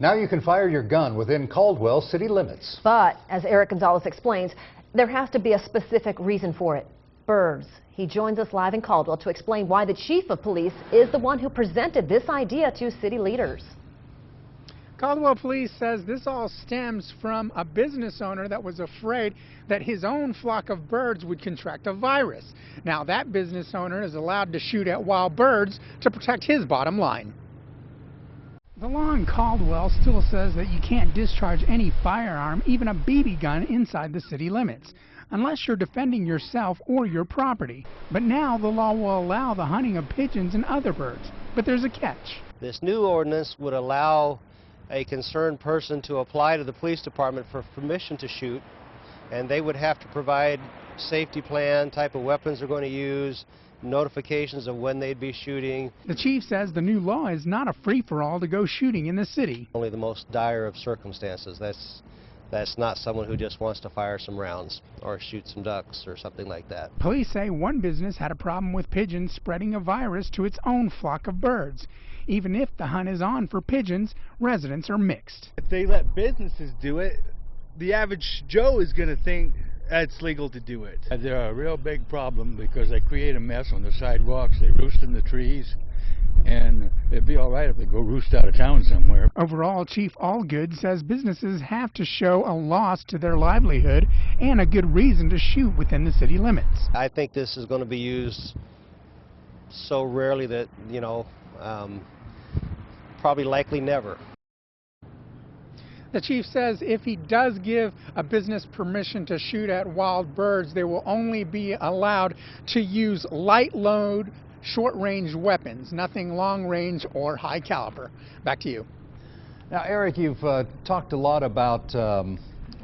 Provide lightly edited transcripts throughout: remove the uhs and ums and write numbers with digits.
Now you can fire your gun within Caldwell city limits. But, as Eric Gonzalez explains, there has to be a specific reason for it. Birds. He joins us live in Caldwell to explain why the chief of police is the one who presented this idea to city leaders. Caldwell Police says this all stems from a business owner that was afraid that his own flock of birds would contract a virus. Now that business owner is allowed to shoot at wild birds to protect his bottom line. The law in Caldwell still says that you can't discharge any firearm, even a BB gun, inside the city limits, unless you're defending yourself or your property. But now the law will allow the hunting of pigeons and other birds. But there's a catch. This new ordinance would allow a concerned person to apply to the police department for permission to shoot, and they would have to provide safety plan, type of weapons they're going to use, notifications of when they'd be shooting. The chief says the new law is not a free-for-all to go shooting in the city. Only the most dire of circumstances. That's not someone who just wants to fire some rounds or shoot some ducks or something like that. Police say one business had a problem with pigeons spreading a virus to its own flock of birds. Even if the hunt is on for pigeons, residents are mixed. If they let businesses do it, the average Joe is going to think it's legal to do it. They're a real big problem because they create a mess on the sidewalks, they roost in the trees, and it'd be all right if they go roost out of town somewhere. Overall, Chief Allgood says businesses have to show a loss to their livelihood and a good reason to shoot within the city limits. I think this is going to be used so rarely that, probably likely never. The chief says if he does give a business permission to shoot at wild birds, they will only be allowed to use light load, short-range weapons, nothing long-range or high caliber. Back to you. Now, Eric, you've talked a lot about,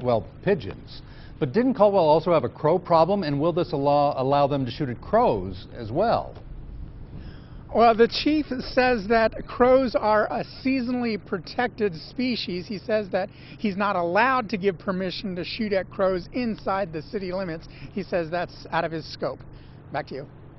well, pigeons. But didn't Caldwell also have a crow problem, and will this allow them to shoot at crows as well? Well, the chief says that crows are a seasonally protected species. He says that he's not allowed to give permission to shoot at crows inside the city limits. He says that's out of his scope. Back to you.